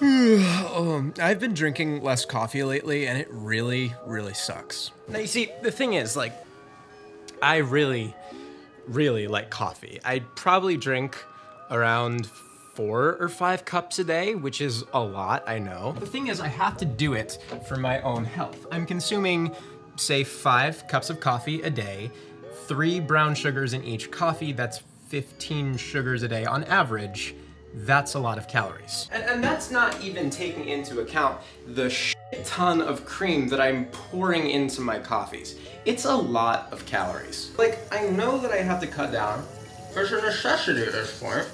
I've been drinking less coffee lately, and it really, really sucks. Now, you see, the thing is, like, I really like coffee. I probably drink around 4 or 5 cups a day, which is a lot, I know. The thing is, I have to do it for my own health. I'm consuming, say, 5 cups of coffee a day, 3 brown sugars in each coffee. That's 15 sugars a day on average. That's a lot of calories. And that's not even taking into account the ton of cream that I'm pouring into my coffees. It's a lot of calories. Like, I know that I have to cut down. There's a necessity at this point.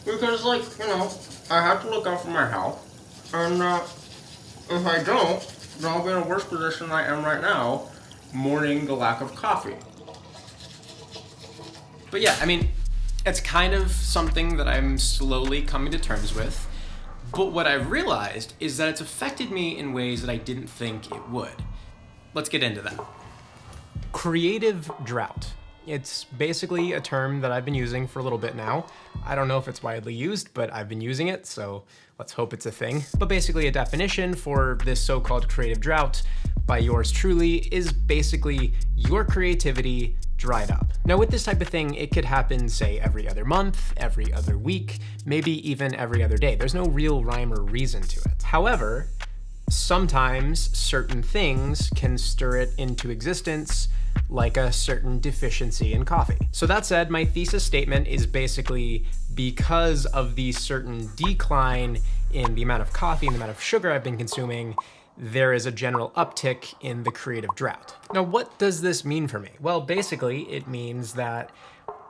Because, like, you know, I have to look out for my health. And if I don't, then I'll be in a worse position than I am right now, mourning the lack of coffee. But yeah, I mean, it's kind of something that I'm slowly coming to terms with. But what I've realized is that it's affected me in ways that I didn't think it would. Let's get into that. Creative drought. It's basically a term that I've been using for a little bit now. I don't know if it's widely used, but I've been using it, so let's hope it's a thing. But basically a definition for this so-called creative drought by yours truly is basically your creativity dried up. Now with this type of thing, it could happen, say, every other month, every other week, maybe even every other day. There's no real rhyme or reason to it. However, sometimes certain things can stir it into existence, like a certain deficiency in coffee. So that said, my thesis statement is basically because of the certain decline in the amount of coffee and the amount of sugar I've been consuming, there is a general uptick in the creative drought. Now, what does this mean for me? Well, basically, it means that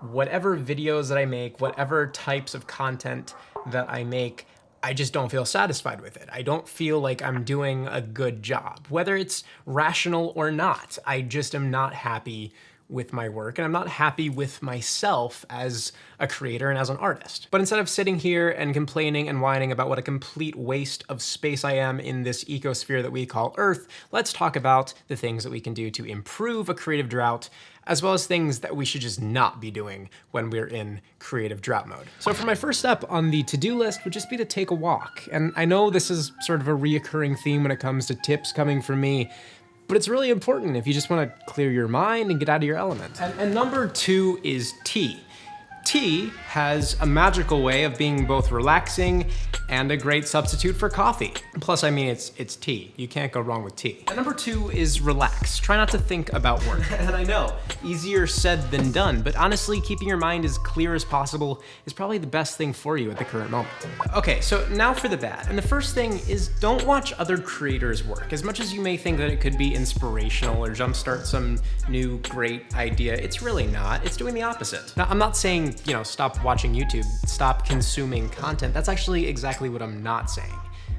whatever videos that I make, whatever types of content that I make, I just don't feel satisfied with it. I don't feel like I'm doing a good job. Whether it's rational or not, I just am not happy with my work, and I'm not happy with myself as a creator and as an artist. But instead of sitting here and complaining and whining about what a complete waste of space I am in this ecosphere that we call Earth, let's talk about the things that we can do to improve a creative drought, as well as things that we should just not be doing when we're in creative drought mode. So for my first step on the to-do list would just be to take a walk. And I know this is sort of a reoccurring theme when it comes to tips coming from me, but it's really important if you just want to clear your mind and get out of your element. And number 2 is tea. Tea has a magical way of being both relaxing and a great substitute for coffee. Plus, I mean, it's tea. You can't go wrong with tea. And number 2 is relax. Try not to think about work. And I know, easier said than done, but honestly, keeping your mind as clear as possible is probably the best thing for you at the current moment. Okay, so now for the bad. And the first thing is don't watch other creators' work. As much as you may think that it could be inspirational or jumpstart some new great idea, it's really not. It's doing the opposite. Now, I'm not saying, stop watching YouTube, stop consuming content. That's actually exactly what I'm not saying.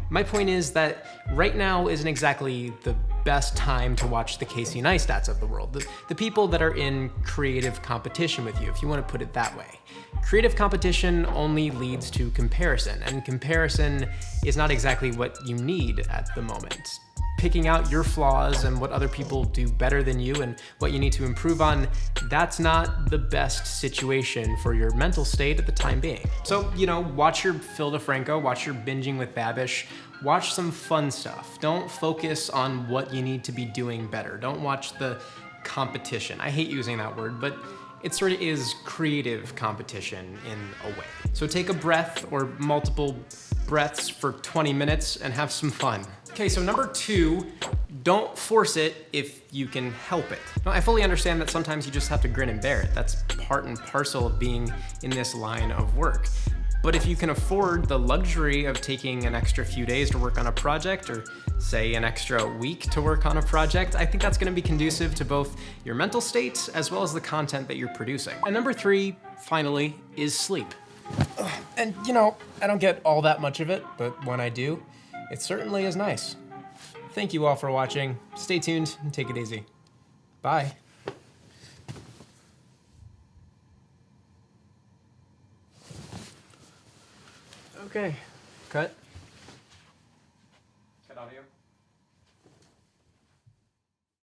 My point is that right now isn't exactly the best time to watch the Casey Neistats of the world, the people that are in creative competition with you, if you want to put it that way. Creative competition only leads to comparison, and comparison is not exactly what you need at the moment. Picking out your flaws and what other people do better than you and what you need to improve on, that's not the best situation for your mental state at the time being. So, watch your Phil DeFranco, watch your Binging with Babish, watch some fun stuff. Don't focus on what you need to be doing better. Don't watch the competition. I hate using that word, but it sort of is creative competition in a way. So take a breath or multiple breaths for 20 minutes and have some fun. Okay, so number 2, don't force it if you can help it. Now, I fully understand that sometimes you just have to grin and bear it. That's part and parcel of being in this line of work. But if you can afford the luxury of taking an extra few days to work on a project, or say an extra week to work on a project, I think that's gonna be conducive to both your mental state as well as the content that you're producing. And number 3, finally, is sleep. And I don't get all that much of it, but when I do, it certainly is nice. Thank you all for watching. Stay tuned and take it easy. Bye. Okay, cut. Cut audio.